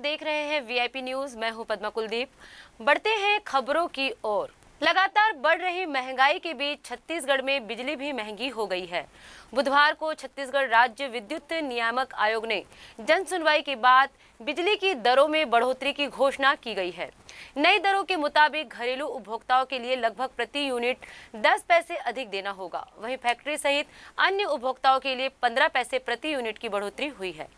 देख रहे हैं वीआईपी न्यूज। मैं हूं पद्मा कुलदीप। बढ़ते हैं खबरों की ओर। लगातार बढ़ रही महंगाई के बीच छत्तीसगढ़ में बिजली भी महंगी हो गई है। बुधवार को छत्तीसगढ़ राज्य विद्युत नियामक आयोग ने जन सुनवाई के बाद बिजली की दरों में बढ़ोतरी की घोषणा की गई है। नई दरों के मुताबिक घरेलू उपभोक्ताओं के लिए लगभग प्रति यूनिट 10 पैसे अधिक देना होगा। वहीं फैक्ट्री सहित अन्य उपभोक्ताओं के लिए 15 पैसे प्रति यूनिट की बढ़ोतरी हुई है।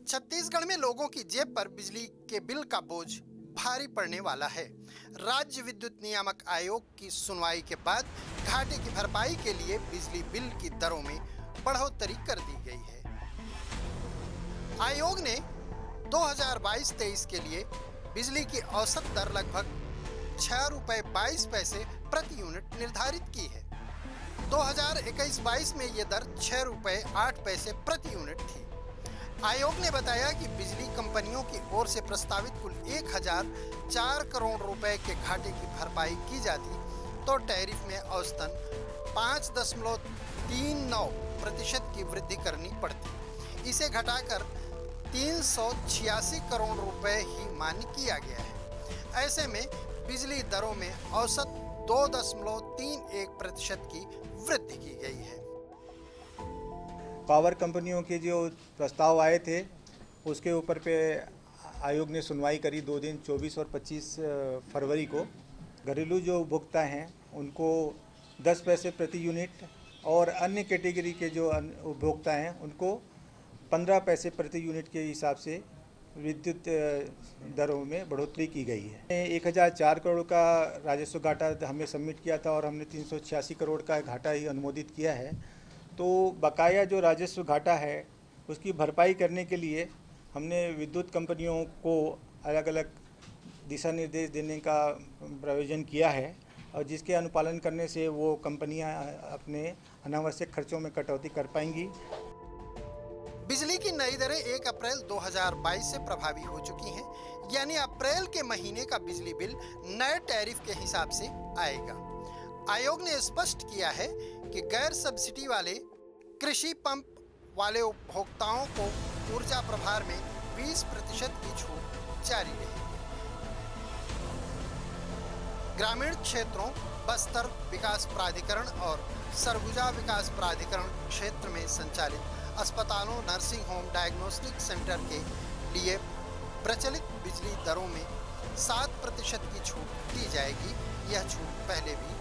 छत्तीसगढ़ में लोगों की जेब पर बिजली के बिल का बोझ भारी पड़ने वाला है। राज्य विद्युत नियामक आयोग की सुनवाई के बाद घाटे की भरपाई के लिए बिजली बिल की दरों में बढ़ोतरी कर दी गई है। आयोग ने 2022-23 के लिए बिजली की औसत दर लगभग 6 रुपए 22 पैसे प्रति यूनिट निर्धारित की है। 2021-22 में ये दर 6 रुपए 8 पैसे प्रति यूनिट थी। आयोग ने बताया कि बिजली कंपनियों की ओर से प्रस्तावित कुल 1004 करोड़ रुपए के घाटे की भरपाई की जाती तो टैरिफ में औसतन 5.39% की वृद्धि करनी पड़ती। इसे घटाकर 386 करोड़ रुपए ही मान्य किया गया है। ऐसे में बिजली दरों में औसत 2.31% की वृद्धि की गई है। पावर कंपनियों के जो प्रस्ताव आए थे उसके ऊपर पे आयोग ने सुनवाई करी 2 दिन 24 और 25 फरवरी को। घरेलू जो उपभोक्ता हैं उनको 10 पैसे प्रति यूनिट और अन्य कैटेगरी के जो उपभोक्ता हैं उनको 15 पैसे प्रति यूनिट के हिसाब से विद्युत दरों में बढ़ोतरी की गई है। 1004 करोड़ का राजस्व घाटा हमने सबमिट किया था और हमने 386 करोड़ का घाटा ही अनुमोदित किया है। तो बकाया जो राजस्व घाटा है उसकी भरपाई करने के लिए हमने विद्युत कंपनियों को अलग अलग दिशा निर्देश देने का प्रावधान किया है और जिसके अनुपालन करने से वो कंपनियां अपने अनावश्यक खर्चों में कटौती कर पाएंगी। बिजली की नई दरें 1 अप्रैल 2022 से प्रभावी हो चुकी हैं, यानी अप्रैल के महीने का बिजली बिल नए टैरिफ के हिसाब से आएगा। आयोग ने स्पष्ट किया है कि गैर सब्सिडी वाले कृषि पंप वाले उपभोक्ताओं को ऊर्जा प्रभार में 20% की छूट जारी रहेगी। ग्रामीण क्षेत्रों, बस्तर विकास प्राधिकरण और सरगुजा विकास प्राधिकरण क्षेत्र में संचालित अस्पतालों, नर्सिंग होम, डायग्नोस्टिक सेंटर के लिए प्रचलित बिजली दरों में 7% की छूट दी जाएगी। यह छूट पहले भी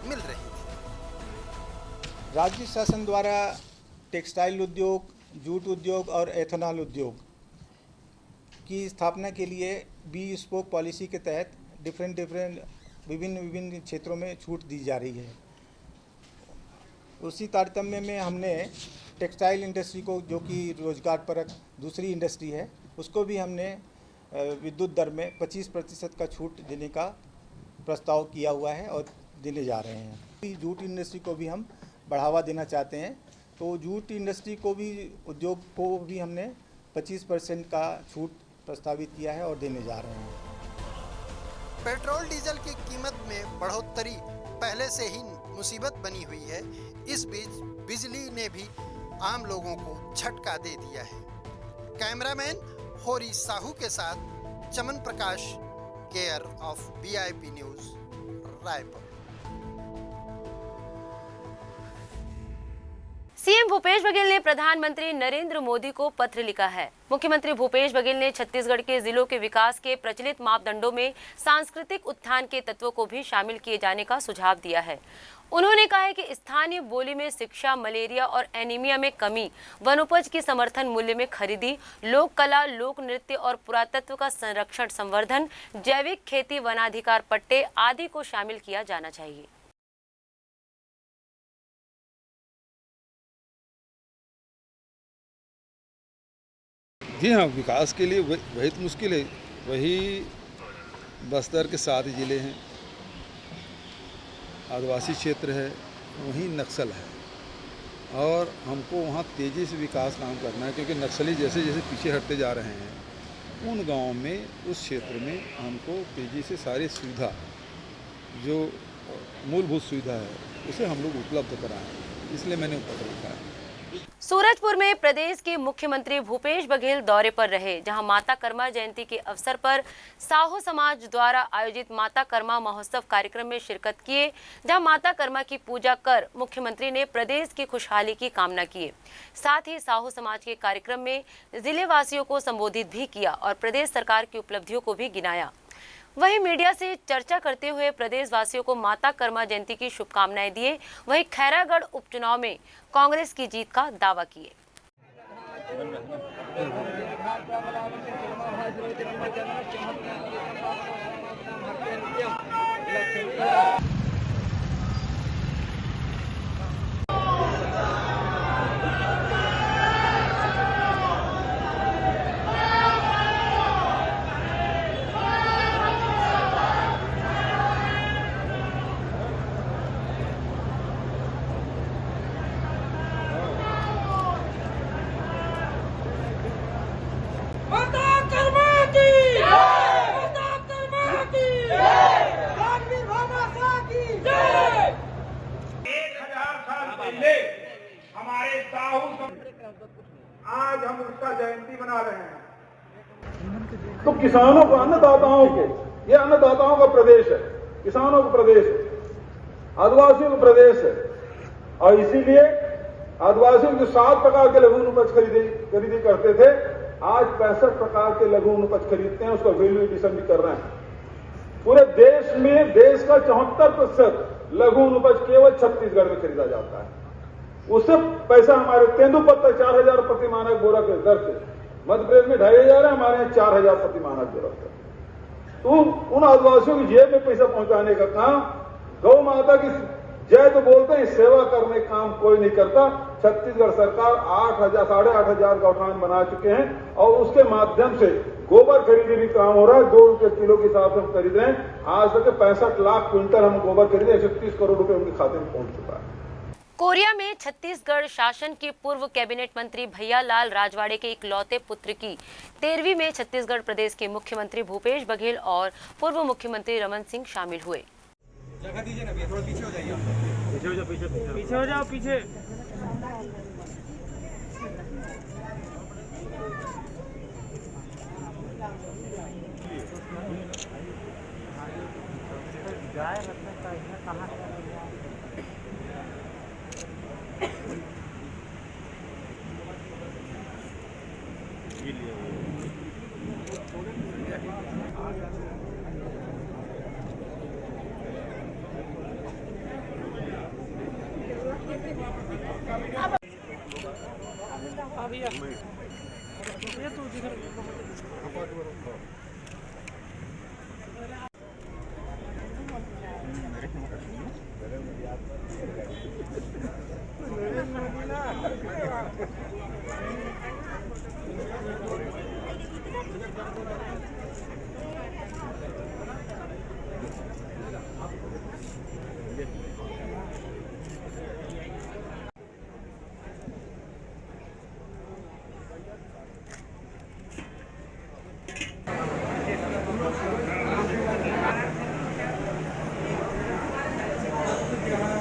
मिल रही थी। राज्य शासन द्वारा टेक्सटाइल उद्योग, जूट उद्योग और एथेनॉल उद्योग की स्थापना के लिए बी स्पोक पॉलिसी के तहत विभिन्न क्षेत्रों में छूट दी जा रही है। उसी तारतम्य में हमने टेक्सटाइल इंडस्ट्री को, जो कि रोजगारपरक दूसरी इंडस्ट्री है, उसको भी हमने विद्युत दर में 25% का छूट देने का प्रस्ताव किया हुआ है और देने जा रहे हैं। जूट इंडस्ट्री को भी हम बढ़ावा देना चाहते हैं, तो जूट इंडस्ट्री को भी, उद्योग को भी हमने 25% का छूट प्रस्तावित किया है और देने जा रहे हैं। पेट्रोल डीजल की कीमत में बढ़ोतरी पहले से ही मुसीबत बनी हुई है। इस बीच बिजली ने भी आम लोगों को झटका दे दिया है। कैमरामैन होरी साहू के साथ Chaman Prakash, care of VIP news, Raipur. CM Bhupesh Baghel ने प्रधानमंत्री नरेंद्र मोदी को पत्र लिखा है। मुख्यमंत्री भूपेश बघेल ने छत्तीसगढ़ के जिलों के विकास के प्रचलित मापदंडों में सांस्कृतिक उत्थान के तत्वों को भी शामिल किए जाने का सुझाव दिया है। उन्होंने कहा है कि स्थानीय बोली में शिक्षा, मलेरिया और एनीमिया में कमी, वनोपज की समर्थन मूल्य में खरीदी, लोक कला, लोक नृत्य और पुरातत्व का संरक्षण, संवर्धन, जैविक खेती, वनाधिकार पट्टे आदि को शामिल किया जाना चाहिए। जी हाँ, विकास के लिए वही तो मुश्किल है। वही बस्तर के 7 ज़िले हैं, आदिवासी क्षेत्र है, वहीं नक्सल है और हमको वहाँ तेज़ी से विकास काम करना है, क्योंकि नक्सली जैसे जैसे पीछे हटते जा रहे हैं उन गाँव में, उस क्षेत्र में हमको तेज़ी से सारी सुविधा, जो मूलभूत सुविधा है, उसे हम लोग उपलब्ध कराएं। इसलिए मैंने पत्र लिखा है। सूरजपुर में प्रदेश के मुख्यमंत्री भूपेश बघेल दौरे पर रहे, जहां माता कर्मा जयंती के अवसर पर साहू समाज द्वारा आयोजित माता कर्मा महोत्सव कार्यक्रम में शिरकत किए, जहां माता कर्मा की पूजा कर मुख्यमंत्री ने प्रदेश की खुशहाली की कामना की। साथ ही साहू समाज के कार्यक्रम में जिले वासियों को संबोधित भी किया और प्रदेश सरकार की उपलब्धियों को भी गिनाया। वहीं मीडिया से चर्चा करते हुए प्रदेशवासियों को माता कर्मा जयंती की शुभकामनाएं दिए। वहीं खैरागढ़ उपचुनाव में कांग्रेस की जीत का दावा किए। हमारे साहू आज हम उसका जयंती मना रहे हैं। तो किसानों को, अन्नदाताओं को, ये अन्नदाताओं का प्रदेश है, किसानों का प्रदेश है, आदिवासियों का प्रदेश है। और इसीलिए आदिवासियों के 7 प्रकार के लघु उपज खरीदी करते थे, आज 65 प्रकार के लघु उपज खरीदते हैं, उसका वैल्यू एडिशन भी कर रहे हैं। पूरे देश में देश का 74% लघु उपज केवल छत्तीसगढ़ में खरीदा जाता है। उससे पैसा हमारे तेंदुपत्ता 4000 प्रति मानक बोरा के दर से, मध्य प्रदेश में 2500 है, हमारे यहाँ 4000 प्रति मानक बोरा से। तो उन आदिवासियों की जेब में पैसा पहुंचाने का काम, गौ माता की जय तो बोलते हैं, सेवा करने का काम कोई नहीं करता। छत्तीसगढ़ सरकार 8,000 साढ़े 8,000 गौठान बना चुके हैं और उसके माध्यम से गोबर खरीदी भी काम हो रहा है। 2 रुपए किलो के हिसाब से हम खरीद रहे हैं। आज तक 65 लाख क्विंटल हम गोबर खरीदे, 130 करोड़ रुपए उनके खाते में पहुंच चुका है। कोरिया में छत्तीसगढ़ शासन के पूर्व कैबिनेट मंत्री भैयालाल राजवाड़े के इकलौते पुत्र की 13वीं में छत्तीसगढ़ प्रदेश के मुख्यमंत्री भूपेश बघेल और पूर्व मुख्यमंत्री रमन सिंह शामिल हुए। जगह दीजिए ना, थोड़ा पीछे हो जाइए। पीछे हो जाओ, पीछे।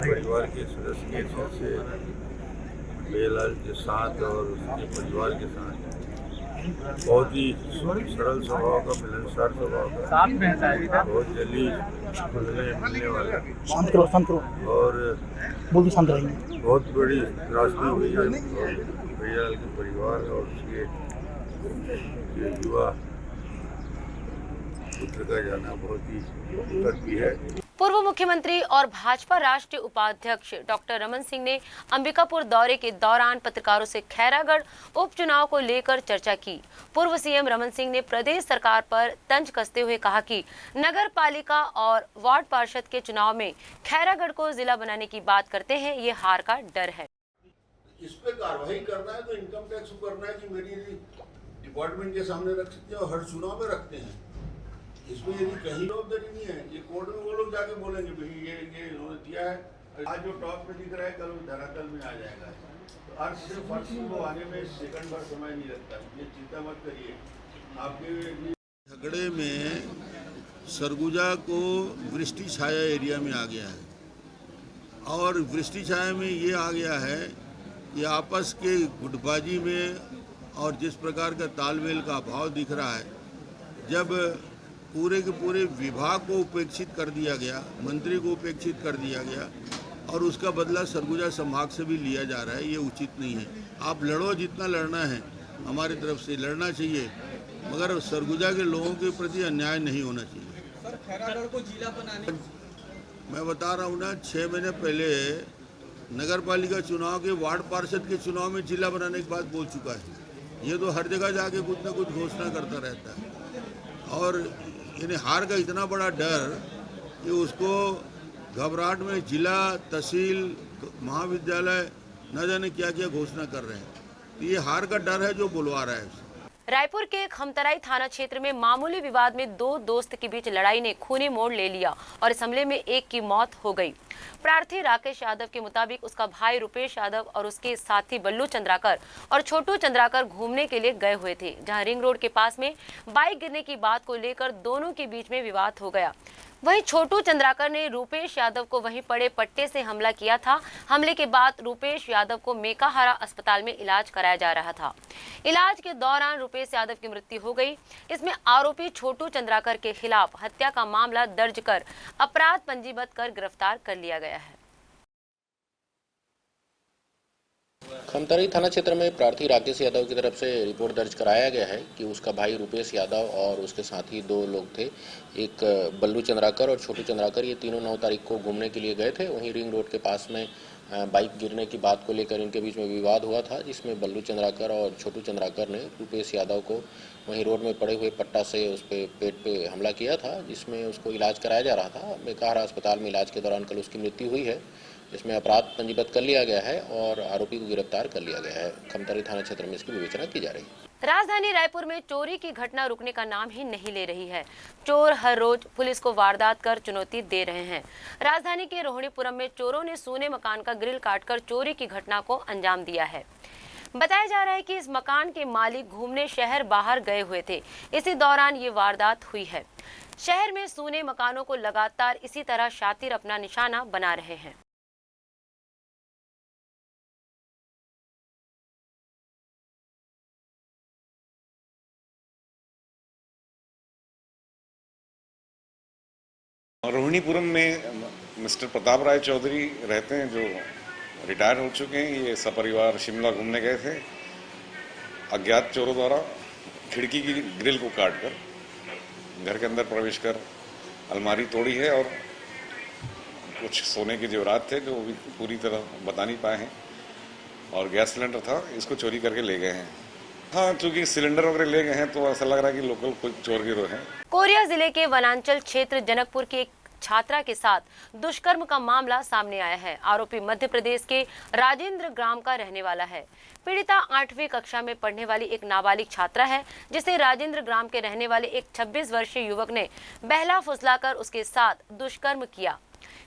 परिवार के सदस्य के हिसाब से बेलाल के साथ और उसके परिवार के साथ बहुत ही सरल स्वभाव का, मिलनसार स्वभाव का, बहुत जल्दी मिलने वाला और बहुत बड़ी त्रासदी हुई है। बेलाल के परिवार और उसके युवा पुत्र का जाना बहुत ही दुखद भी है। पूर्व मुख्यमंत्री और भाजपा राष्ट्रीय उपाध्यक्ष डॉक्टर रमन सिंह ने अंबिकापुर दौरे के दौरान पत्रकारों से खैरागढ़ उपचुनाव को लेकर चर्चा की। पूर्व सीएम रमन सिंह ने प्रदेश सरकार पर तंज कसते हुए कहा कि नगर पालिका और वार्ड पार्षद के चुनाव में खैरागढ़ को जिला बनाने की बात करते हैं, ये हार का डर है। इस पे कार्रवाई करना है तो इनकम टैक्स करना है कि मेरी डिपार्टमेंट के सामने रख सकते हैं और हर चुनाव में रखते हैं। इसमें यदि कहीं जवाबदारी नहीं है, ये कोर्ट में वो लोग जाके बोलेंगे भाई ये इन्होंने दिया है। आज जो टॉप पे दिख रहा है कल धरातल में आ जाएगा। तो अर्थ से फर्श को आने में सेकंड भर समय नहीं लगता। ये चिंता मत करिए। आपके झगड़े में सरगुजा को वृष्टि छाया एरिया में आ गया है और वृष्टि छाया में ये आ गया है ये आपस के गुटबाजी में और जिस प्रकार का तालमेल का अभाव दिख रहा है, जब पूरे के पूरे विभाग को उपेक्षित कर दिया गया, मंत्री को उपेक्षित कर दिया गया और उसका बदला सरगुजा संभाग से भी लिया जा रहा है, ये उचित नहीं है। आप लड़ो जितना लड़ना है, हमारी तरफ से लड़ना चाहिए, मगर सरगुजा के लोगों के प्रति अन्याय नहीं होना चाहिए। सर खैरागढ़ को जिला बनाने, मैं बता रहा हूँ ना, 6 महीने पहले नगर पालिका चुनाव के वार्ड पार्षद के चुनाव में जिला बनाने की बात बोल चुका है। ये तो हर जगह जाके कुछ ना कुछ घोषणा करता रहता है और इन्हें हार का इतना बड़ा डर कि उसको घबराहट में जिला, तहसील, महाविद्यालय न जाने क्या क्या घोषणा कर रहे हैं। तो ये हार का डर है जो बुलवा रहा है। रायपुर के खमतराई थाना क्षेत्र में मामूली विवाद में दो दोस्त के बीच लड़ाई ने खूनी मोड़ ले लिया और इस हमले में एक की मौत हो गई। प्रार्थी राकेश यादव के मुताबिक उसका भाई रुपेश यादव और उसके साथी बल्लू चंद्राकर और छोटू चंद्राकर घूमने के लिए गए हुए थे, जहां रिंग रोड के पास में बाइक गिरने की बात को लेकर दोनों के बीच में विवाद हो गया। वहीं छोटू चंद्राकर ने रुपेश यादव को वहीं पड़े पट्टे से हमला किया था। हमले के बाद रुपेश यादव को मेकाहारा अस्पताल में इलाज कराया जा रहा था। इलाज के दौरान रुपेश यादव की मृत्यु हो गई। इसमें आरोपी छोटू चंद्राकर के खिलाफ हत्या का मामला दर्ज कर अपराध पंजीबद्ध कर गिरफ्तार कर लिया गया है। खमतराई थाना क्षेत्र में प्रार्थी राकेश यादव की तरफ से रिपोर्ट दर्ज कराया गया है कि उसका भाई रुपेश यादव और उसके साथी दो लोग थे, एक बल्लू चंद्राकर और छोटू चंद्राकर। ये तीनों 9 तारीख को घूमने के लिए गए थे। वहीं रिंग रोड के पास में बाइक गिरने की बात को लेकर इनके बीच में विवाद हुआ था, जिसमें बल्लू चंद्राकर और छोटू चंद्राकर ने रुपेश यादव को वहीं रोड में पड़े हुए पट्टा से उस पर पेट पे हमला किया था, जिसमें उसको इलाज कराया जा रहा था। मेकाहारा अस्पताल में इलाज के दौरान कल उसकी मृत्यु हुई है। इसमें अपराध पंजीबद्ध कर लिया गया है और आरोपी को गिरफ्तार कर लिया गया है। खमतराई थाना क्षेत्र में इसकी विवेचना की जा रही है। राजधानी रायपुर में चोरी की घटना रुकने का नाम ही नहीं ले रही है। चोर हर रोज पुलिस को वारदात कर चुनौती दे रहे हैं। राजधानी के रोहिणीपुरम में चोरों ने सूने मकान का ग्रिल काटकर चोरी की घटना को अंजाम दिया है। बताया जा रहा है कि इस मकान के मालिक घूमने शहर बाहर गए हुए थे। इसी दौरान ये वारदात हुई है। शहर में सूने मकानों को लगातार इसी तरह शातिर अपना निशाना बना रहे हैं। रोहिणीपुरम में मिस्टर प्रताप राय चौधरी रहते हैं, जो रिटायर हो चुके हैं। ये सपरिवार शिमला घूमने गए थे। अज्ञात चोरों द्वारा खिड़की की ग्रिल को काटकर घर के अंदर प्रवेश कर अलमारी तोड़ी है और कुछ सोने के जेवरात थे जो भी पूरी तरह बता नहीं पाए हैं, और गैस सिलेंडर था, इसको चोरी करके ले गए हैं। हाँ, चूंकि सिलेंडर वगैरह ले गए हैं तो ऐसा लग रहा है कि लोकल कोई चोर गिरोह है। कोरिया जिले के वनांचल क्षेत्र जनकपुर की एक छात्रा के साथ दुष्कर्म का मामला सामने आया है। आरोपी मध्य प्रदेश के राजेंद्र ग्राम का रहने वाला है। पीड़िता 8वीं कक्षा में पढ़ने वाली एक नाबालिग छात्रा है, जिसे राजेंद्र ग्राम के रहने वाले एक 26 वर्षीय युवक ने बहला फुसलाकर उसके साथ दुष्कर्म किया।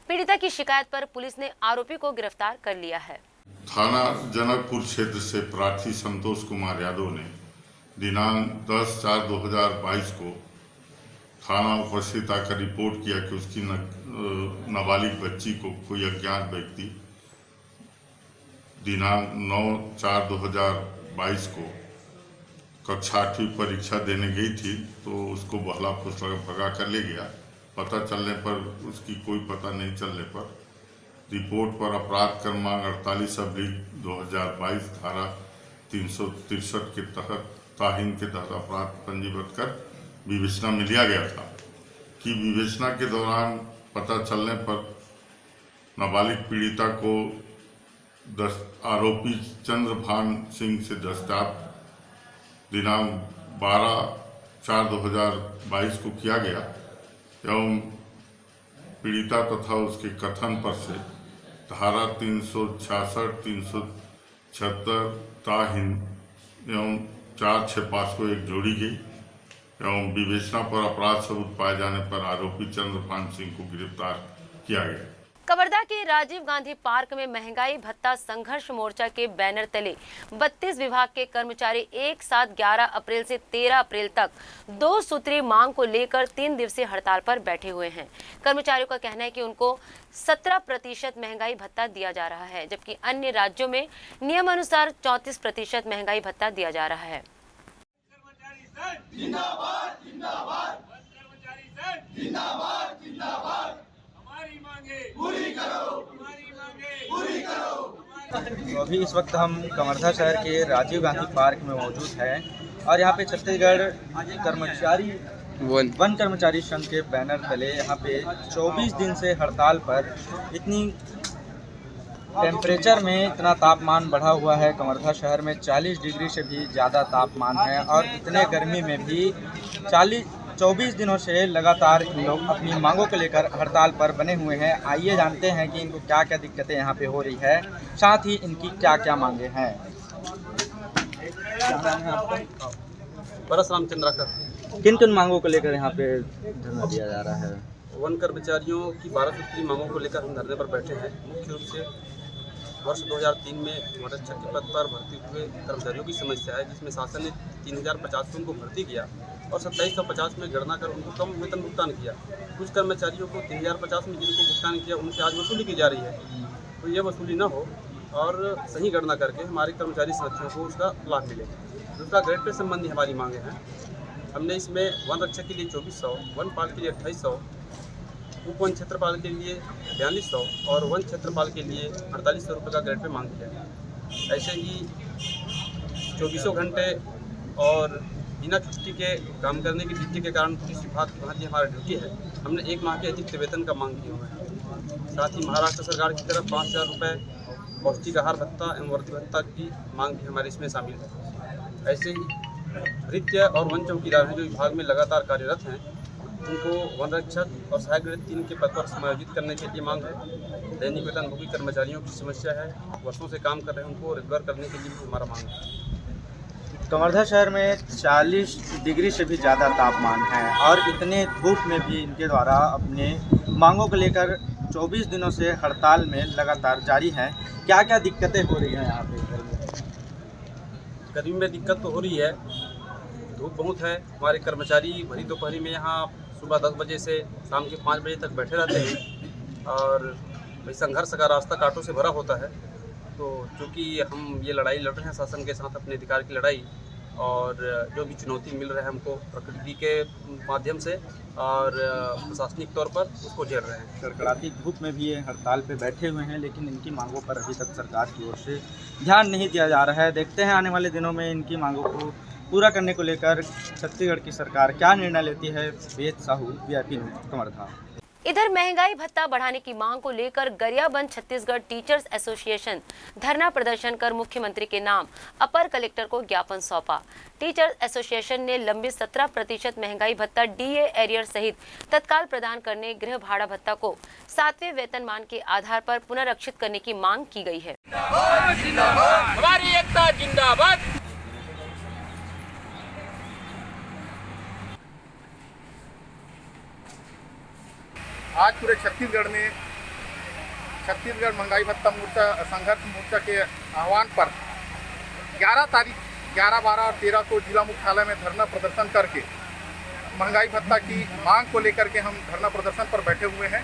पीड़िता की शिकायत पर पुलिस ने आरोपी को गिरफ्तार कर लिया है। थाना जनकपुर क्षेत्र से प्रार्थी संतोष कुमार यादव ने दिनांक 10/4/2022 को थाना उपस्थित आकर रिपोर्ट किया कि उसकी नाबालिग बच्ची को कोई अज्ञात व्यक्ति दिनांक 9/4/2022 को कक्षा 8वीं परीक्षा देने गई थी, तो उसको बहला फुसला भगा कर ले गया। पता चलने पर उसकी कोई पता नहीं चलने पर रिपोर्ट पर अपराध क्रमांक 48/2022 धारा 363 के तहत ताहीन के तहत अपराध पंजीबद्ध कर विवेचना में लिया गया था कि विवेचना के दौरान पता चलने पर नाबालिग पीड़िता को आरोपी चंद्रभान सिंह से दस्तावेज दिनांक 12/4/2022 को किया गया एवं पीड़िता तथा उसके कथन पर से धारा 366, 376 ताहीन एवं 465 को एक जोड़ी गई एवं विवेचना पर अपराध सबूत पाए जाने पर आरोपी चंद्रभान सिंह को गिरफ्तार किया गया। कवर्धा के राजीव गांधी पार्क में महंगाई भत्ता संघर्ष मोर्चा के बैनर तले 32 विभाग के कर्मचारी एक साथ 11 अप्रैल से 13 अप्रैल तक 2 सूत्री मांग को लेकर 3 दिवसीय हड़ताल पर बैठे हुए हैं। कर्मचारियों का कहना है कि उनको 17% महंगाई भत्ता दिया जा रहा है, जबकि अन्य राज्यों में नियमानुसार 34% महंगाई भत्ता दिया जा रहा है। तो अभी इस वक्त हम कवर्धा शहर के राजीव गांधी पार्क में मौजूद हैं और यहाँ पे छत्तीसगढ़ कर्मचारी वन कर्मचारी संघ के बैनर तले यहाँ पे 24 दिन से हड़ताल पर इतनी टेम्परेचर में इतना तापमान बढ़ा हुआ है। कवर्धा शहर में 40 डिग्री से भी ज़्यादा तापमान है और इतने गर्मी में भी 24 दिनों से लगातार इन लोग अपनी मांगों को लेकर हड़ताल पर बने हुए हैं। आइए जानते हैं कि इनको क्या क्या दिक्कतें यहाँ पे हो रही है, साथ ही इनकी क्या क्या मांगे हैं। क्या नाम है आपका? परसराम चंद्राकर। किन किन मांगों को लेकर यहाँ पे धरना दिया जा रहा है? वन कर्मचारियों की 12 सूत्री मांगों को लेकर हम धरने पर बैठे हैं। मुख्य रूप से वर्ष 2003 में वनरक्षक के पद पर भर्ती हुए कर्मचारियों की समस्या है, जिसमें शासन ने 3050 को उनको भर्ती किया और 2750 में गणना कर उनको कम वेतन भुगतान किया। कुछ कर्मचारियों को 3050 में जिनको भुगतान किया उनसे आज वसूली की जा रही है, तो ये वसूली न हो और सही गणना करके हमारे कर्मचारी साथियों को उसका लाभ मिले। दूसरा, ग्रेड पे संबंधी हमारी मांगे हैं। हमने इसमें वन रक्षक के लिए 2400, वन पाल के लिए 2800, उप वन क्षेत्रपाल के लिए 4200 और वन क्षेत्रपाल के लिए 4800 रुपये का ग्रेड पे मांग किया। ऐसे ही 2400 घंटे और बिना छुट्टी के काम करने की ड्यूटी के कारण पुलिस विभाग वहाँ की हमारा ड्यूटी है, हमने 1 माह के अतिरिक्त वेतन का मांग किया हुआ है। साथ ही महाराष्ट्र सरकार की तरफ 5000 रुपये पौष्टिक आहार भत्ता एवं वर्दी भत्ता की मांग भी हमारे इसमें शामिल है। ऐसे ही भृत्य और वन चौकीदार हैं जो विभाग में लगातार कार्यरत हैं, उनको वन रक्षक और सहायक ग्रेड 3 के पद पर समायोजित करने के लिए मांग है। दैनिक वेतनभोगी कर्मचारियों की समस्या है, वर्षों से काम कर रहे हैं, उनको रेगुलर करने के लिए भी हमारा मांग है। कवर्धा शहर में 40 डिग्री से भी ज़्यादा तापमान है और इतने धूप में भी इनके द्वारा अपने मांगों को लेकर 24 दिनों से हड़ताल में लगातार जारी है। क्या क्या दिक्कतें हो रही हैं यहाँ पे? गर्मी में दिक्कत तो हो रही है, धूप बहुत है। हमारे कर्मचारी भरी दोपहरी में यहाँ सुबह 10 बजे से शाम के 5 बजे तक बैठे रहते हैं और भाई संघर्ष का रास्ता कांटों से भरा होता है। तो चूँकि हम ये लड़ाई लड़ रहे हैं शासन के साथ, अपने अधिकार की लड़ाई, और जो भी चुनौती मिल रहा है हमको प्रकृति के माध्यम से और प्रशासनिक तौर पर, उसको झेल रहे हैं। कड़कड़ाती धूप में भी ये हड़ताल पे बैठे हुए हैं, लेकिन इनकी मांगों पर अभी तक सरकार की ओर से ध्यान नहीं दिया जा रहा है। देखते हैं आने वाले दिनों में इनकी मांगों को पूरा करने को लेकर छत्तीसगढ़ की सरकार क्या निर्णय लेती है। Ved Sahu, VIP news, Kawardha. इधर महंगाई भत्ता बढ़ाने की मांग को लेकर गरियाबंद छत्तीसगढ़ टीचर्स एसोसिएशन धरना प्रदर्शन कर मुख्यमंत्री के नाम अपर कलेक्टर को ज्ञापन सौंपा। टीचर्स एसोसिएशन ने लंबित 17% महंगाई भत्ता DA एरियर सहित तत्काल प्रदान करने गृह भाड़ा भत्ता को 7वें वेतनमान के आधार पर पुनरीक्षित करने की मांग की गई है। हमारी एकता जिंदाबाद। आज पूरे छत्तीसगढ़ में छत्तीसगढ़ महंगाई भत्ता मोर्चा संघर्ष मोर्चा के आह्वान पर 11 तारीख 11, 12 और 13 को जिला मुख्यालय में धरना प्रदर्शन करके महंगाई भत्ता की मांग को लेकर के हम धरना प्रदर्शन पर बैठे हुए हैं।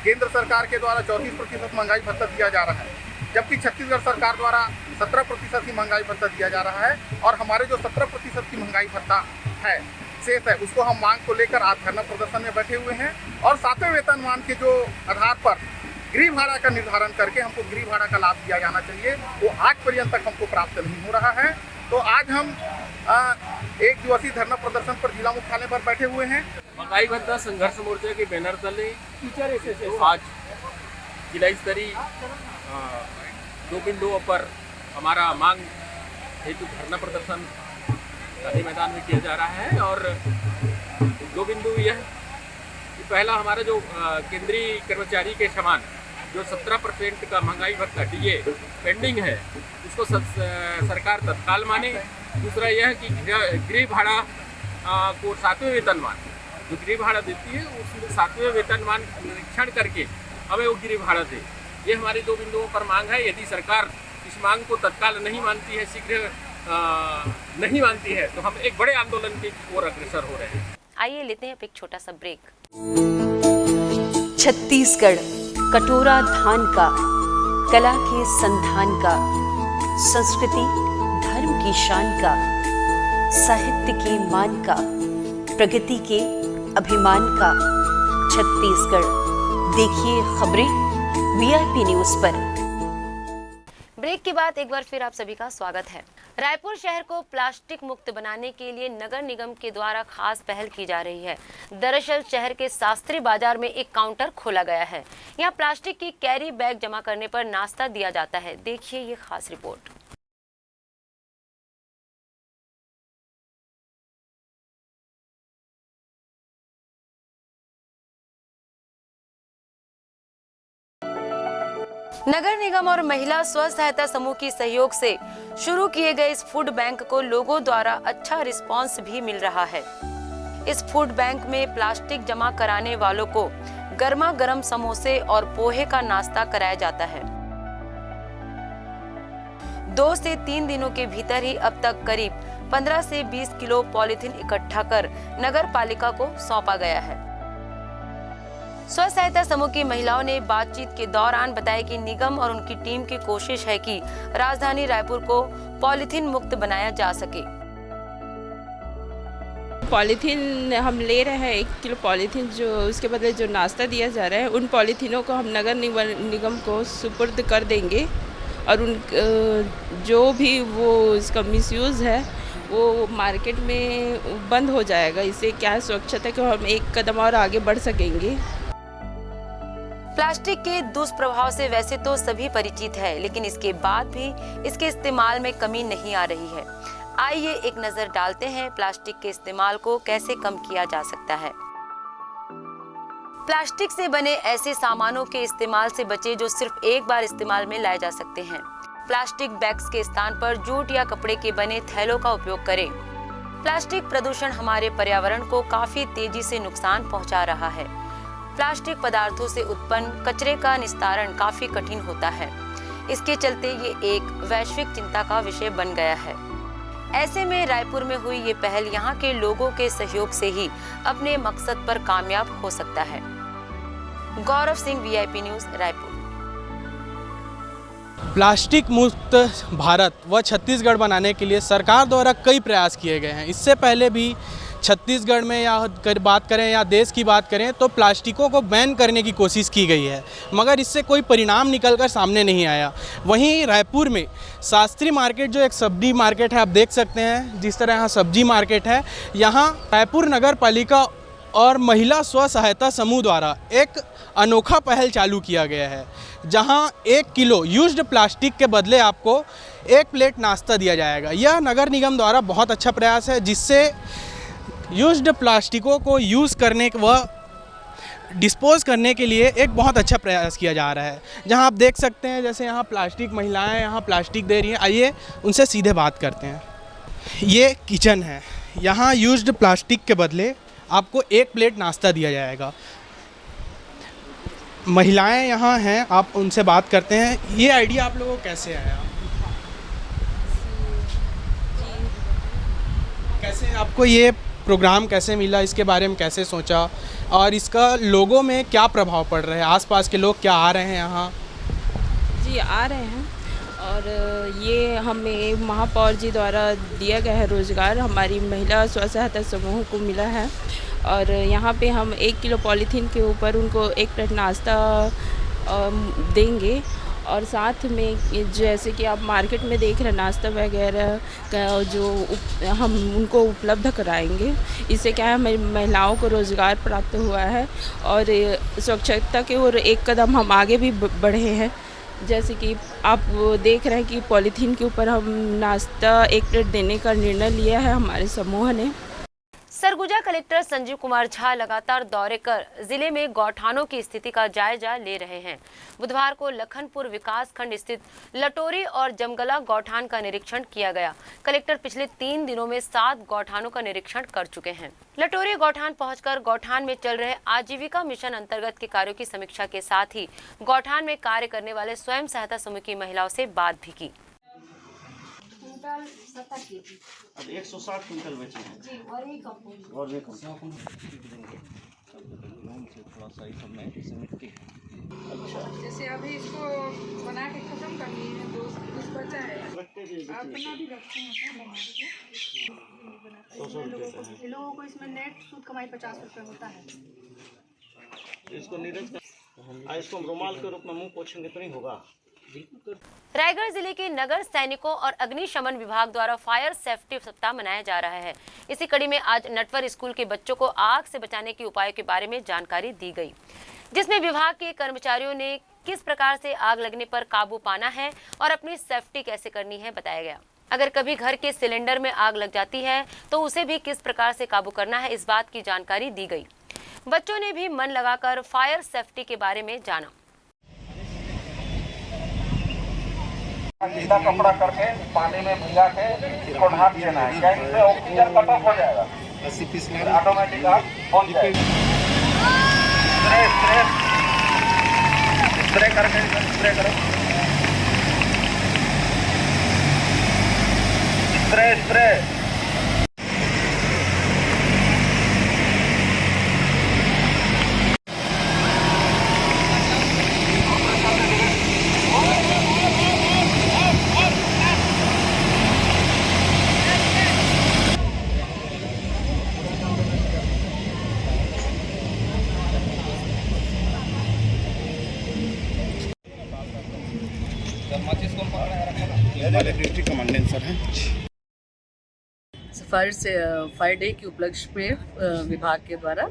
केंद्र सरकार के द्वारा 34% महंगाई भत्ता दिया जा रहा है, जबकि छत्तीसगढ़ सरकार द्वारा 17% की महंगाई भत्ता दिया जा रहा है और हमारे जो 17% की महंगाई भत्ता है शेष है, उसको हम मांग को लेकर आज धरना प्रदर्शन में बैठे हुए हैं। और 7वें वेतनमान के जो आधार पर गृह भाड़ा का निर्धारण करके हमको गृह भाड़ा का लाभ दिया जाना चाहिए, वो आज पर्यंत तक हमको प्राप्त नहीं हो रहा है। तो आज हम 1 दिवसीय धरना प्रदर्शन पर जिला मुख्यालय पर बैठे हुए हैं। महंगाई भत्ता संघर्ष मोर्चा के बैनर तले आज जिला स्तरीय 2 बिंदुओं पर हमारा मांग हेतु धरना प्रदर्शन गांधी मैदान में किया जा रहा है। और 2 बिंदु यह कि पहला, हमारा जो केंद्रीय कर्मचारी के समान जो 17% का महंगाई भत्ता DA पेंडिंग है, उसको सरकार तत्काल माने। दूसरा यह कि गृह भाड़ा को 7वें वेतनमान जो गृह भाड़ा देती है, उसमें 7वें वेतनमान निरीक्षण करके हमें वो गिरी भाड़ा दे। ये हमारी 2 बिंदुओं पर मांग है। यदि सरकार इस मांग को तत्काल नहीं मानती है, शीघ्र नहीं मानती है, तो हम एक बड़े आंदोलन की ओर अग्रसर हो रहे हैं। आइए लेते हैं एक छोटा सा ब्रेक। छत्तीसगढ़ कटोरा धान का, कला के संधान का, संस्कृति धर्म की शान का, साहित्य के मान का, प्रगति के अभिमान का छत्तीसगढ़। देखिए खबरें वीआईपी न्यूज पर। ब्रेक के बाद एक बार फिर आप सभी का स्वागत है। रायपुर शहर को प्लास्टिक मुक्त बनाने के लिए नगर निगम के द्वारा खास पहल की जा रही है। दरअसल शहर के शास्त्री बाजार में एक काउंटर खोला गया है। यहाँ प्लास्टिक की कैरी बैग जमा करने पर नाश्ता दिया जाता है। देखिए ये खास रिपोर्ट। नगर निगम और महिला स्व सहायता समूह की सहयोग से शुरू किए गए इस फूड बैंक को लोगों द्वारा अच्छा रिस्पांस भी मिल रहा है। इस फूड बैंक में प्लास्टिक जमा कराने वालों को गर्मा गर्म समोसे और पोहे का नाश्ता कराया जाता है। 2 से 3 दिनों के भीतर ही अब तक करीब 15 से 20 किलो पॉलीथीन इकट्ठा कर नगर पालिका को सौंपा गया है। स्व सहायता समूह की महिलाओं ने बातचीत के दौरान बताया कि निगम और उनकी टीम की कोशिश है कि राजधानी रायपुर को पॉलीथीन मुक्त बनाया जा सके। पॉलीथीन हम ले रहे हैं 1 किलो पॉलीथीन, जो उसके बदले जो नाश्ता दिया जा रहा है उन पॉलीथीनों को हम नगर निगम को सुपुर्द कर देंगे और उन जो भी वो इसका मिसयूज़ है वो मार्केट में बंद हो जाएगा। इससे क्या है, स्वच्छता के हम एक कदम और आगे बढ़ सकेंगे। प्लास्टिक के दुष्प्रभाव से वैसे तो सभी परिचित है, लेकिन इसके बाद भी इसके इस्तेमाल में कमी नहीं आ रही है। आइए एक नजर डालते हैं प्लास्टिक के इस्तेमाल को कैसे कम किया जा सकता है। प्लास्टिक से बने ऐसे सामानों के इस्तेमाल से बचे जो सिर्फ एक बार इस्तेमाल में लाए जा सकते हैं। प्लास्टिक बैग्स के स्थान पर जूट या कपड़े के बने थैलों का उपयोग करें। प्लास्टिक प्रदूषण हमारे पर्यावरण को काफी तेजी से नुकसान पहुंचा रहा है। प्लास्टिक पदार्थों से उत्पन्न कचरे का निस्तारण काफी कठिन होता है। इसके चलते ये एक वैश्विक चिंता का विषय बन गया है। ऐसे में रायपुर में हुई ये पहल यहाँ के लोगों के सहयोग से ही अपने मकसद पर कामयाब हो सकता है। Gaurav Singh, VIP news, Raipur. Plastic मुक्त भारत व छत्तीसगढ़ बनाने के लिए सरकार द्वारा कई प्रयास किए गए हैं। इससे पहले भी छत्तीसगढ़ में या बात करें या देश की बात करें तो प्लास्टिकों को बैन करने की कोशिश की गई है, मगर इससे कोई परिणाम निकलकर सामने नहीं आया। वहीं रायपुर में शास्त्री मार्केट जो एक सब्जी मार्केट है, आप देख सकते हैं जिस तरह यहाँ सब्जी मार्केट है, यहाँ रायपुर नगर पालिका और महिला स्व सहायता समूह द्वारा एक अनोखा पहल चालू किया गया है, जहां 1 किलो यूज्ड प्लास्टिक के बदले आपको 1 प्लेट नाश्ता दिया जाएगा। यह नगर निगम द्वारा बहुत अच्छा प्रयास है, जिससे यूज्ड प्लास्टिकों को यूज़ करने व डिस्पोज करने के लिए एक बहुत अच्छा प्रयास किया जा रहा है। जहां आप देख सकते हैं जैसे यहाँ प्लास्टिक, महिलाएं यहाँ प्लास्टिक दे रही हैं। आइए उनसे सीधे बात करते हैं। ये किचन है, यहाँ यूज्ड प्लास्टिक के बदले आपको 1 प्लेट नाश्ता दिया जाएगा। महिलाएं यहाँ हैं, आप उनसे बात करते हैं। ये आइडिया आप लोगों को कैसे आया? कैसे आपको ये प्रोग्राम कैसे मिला, इसके बारे में कैसे सोचा और इसका लोगों में क्या प्रभाव पड़ रहा है? आसपास के लोग क्या आ रहे हैं यहाँ? जी आ रहे हैं, और ये हमें महापौर जी द्वारा दिया गया है रोज़गार, हमारी महिला स्व सहायता समूह को मिला है। और यहाँ पे हम 1 किलो पॉलीथीन के ऊपर उनको 1 प्लेट नाश्ता देंगे। और साथ में जैसे कि आप मार्केट में देख रहे हैं नाश्ता वगैरह का जो हम उनको उपलब्ध कराएंगे। इससे क्या है, हमारी महिलाओं को रोज़गार प्राप्त हुआ है और स्वच्छता के ओर एक कदम हम आगे भी बढ़े हैं। जैसे कि आप देख रहे हैं कि पॉलीथीन के ऊपर हम नाश्ता 1 प्लेट देने का निर्णय लिया है हमारे समूह ने। सरगुजा कलेक्टर संजीव कुमार झा लगातार दौरे कर जिले में गौठानों की स्थिति का जायजा ले रहे हैं। बुधवार को लखनपुर विकासखंड स्थित लटोरी और जमगला गौठान का निरीक्षण किया गया। कलेक्टर पिछले 3 दिनों में 7 गौठानों का निरीक्षण कर चुके हैं। लटोरी गौठान पहुंचकर गौठान में चल रहे आजीविका मिशन अंतर्गत के कार्यों की समीक्षा के साथ ही गौठान में कार्य करने वाले स्वयं सहायता समूह की महिलाओं से बात भी की। अब 160 क्विंटल बचे हैं जी, और भी कम थोड़ा सा ही सब में सीमेंट की। अच्छा, जैसे अभी इसको बना के खत्म कर लिए हैं, कुछ बचा है अपना भी रखते हैं। 100 लोगों को इसमें नेट सूद कमाई 50 रुपये होता है। इसको नीरज इसको हम रुमाल के रूप में मुंह पोछेंगे तो नहीं होगा। रायगढ़ जिले के नगर सैनिकों और अग्निशमन विभाग द्वारा फायर सेफ्टी सप्ताह मनाया जा रहा है। इसी कड़ी में आज नटवर स्कूल के बच्चों को आग से बचाने के उपायों के बारे में जानकारी दी गई, जिसमें विभाग के कर्मचारियों ने किस प्रकार से आग लगने पर काबू पाना है और अपनी सेफ्टी कैसे करनी है बताया गया। अगर कभी घर के सिलेंडर में आग लग जाती है तो उसे भी किस प्रकार से काबू करना है, इस बात की जानकारी दी गई। बच्चों ने भी मन लगाकर फायर सेफ्टी के बारे में जाना। गीला कपड़ा करके पानी में भिगा के इसको ढक देना है, क्या इससे ऑक्सीजन कट ऑफ हो जाएगा, ऑटोमेटिक आग बंद जाएगा। स्प्रे करके स्प्रे करो, स्प्रे डिस्ट्रिक्ट कमांडेंट सर हैं। फायर डे के उपलक्ष्य में विभाग के द्वारा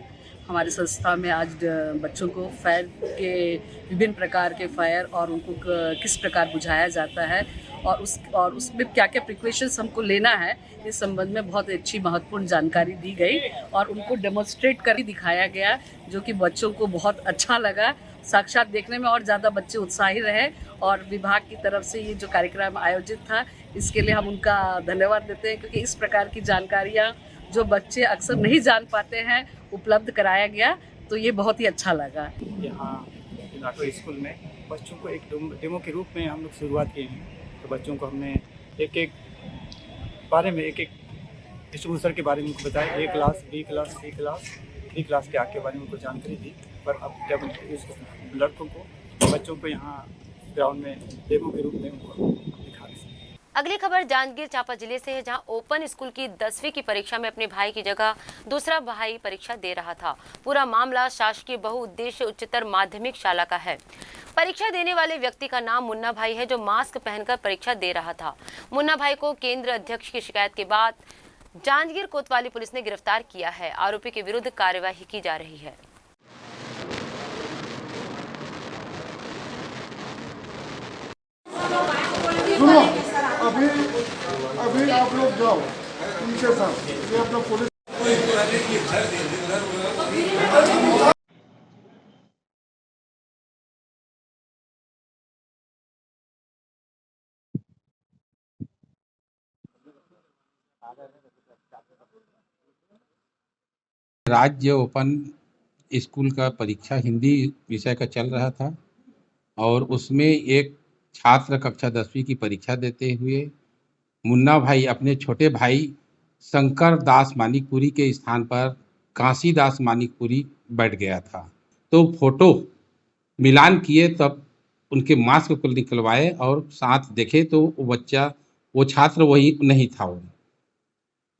हमारी संस्था में आज बच्चों को फायर के विभिन्न प्रकार के फायर और उनको किस प्रकार बुझाया जाता है और उसमें क्या क्या प्रिकॉशंस हमको लेना है, इस संबंध में बहुत अच्छी महत्वपूर्ण जानकारी दी गई और उनको डेमोन्स्ट्रेट कर दिखाया गया, जो कि बच्चों को बहुत अच्छा लगा। साक्षात देखने में और ज़्यादा बच्चे उत्साही रहे और विभाग की तरफ से ये जो कार्यक्रम आयोजित था इसके लिए हम उनका धन्यवाद देते हैं, क्योंकि इस प्रकार की जानकारियाँ जो बच्चे अक्सर नहीं जान पाते हैं उपलब्ध कराया गया, तो ये बहुत ही अच्छा लगा। यहाँ लाटो स्कूल में बच्चों को एक डेमो के रूप में हम लोग शुरुआत किए हैं। तो बच्चों को हमने एक बारे में एक डिस्ट्रीब्यूटर के बारे में उनको बताया, A class, B class, C class, D class के आगे बारे में उनको जानकारी दी। पर अब जब इस लड़कों को बच्चों को यहाँ ग्राउंड में डेमो के रूप में उनको दिखा रहे हैं। अगली खबर जांजगीर चांपा जिले से है, जहां ओपन स्कूल की 10वीं की परीक्षा में अपने भाई की जगह दूसरा भाई परीक्षा दे रहा था। पूरा मामला शासकीय बहुउद्देश्य उच्चतर माध्यमिक शाला का है। परीक्षा देने वाले व्यक्ति का नाम मुन्ना भाई है, जो मास्क पहनकर परीक्षा दे रहा था। मुन्ना भाई को केंद्र अध्यक्ष की शिकायत के बाद जांजगीर कोतवाली पुलिस ने गिरफ्तार किया है। आरोपी के विरुद्ध कार्यवाही की जा रही है। सुनो, अभी आप लोग जाओ उनके साथ, ये अपना पुलिस राज्य ओपन स्कूल का परीक्षा हिंदी विषय का चल रहा था और उसमें एक छात्र कक्षा 10वीं की परीक्षा देते हुए मुन्ना भाई अपने छोटे भाई शंकर दास मानिकपुरी के स्थान पर काशी दास मानिकपुरी बैठ गया था। तो फोटो मिलान किए, तब उनके मास्क को निकलवाए और साथ देखे तो वो छात्र वही नहीं था। वो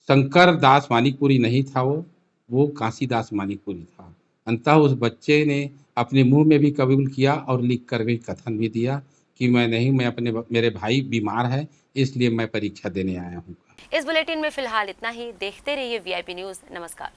शंकर दास मानिकपुरी नहीं था, वो काशी दास मानिकपुरी था। अंततः उस बच्चे ने अपने मुंह में भी कबूल किया और लिख कर भी कथन भी दिया कि मेरे भाई बीमार है, इसलिए मैं परीक्षा देने आया हूँ। इस बुलेटिन में फिलहाल इतना ही। देखते रहिए VIP न्यूज़। नमस्कार।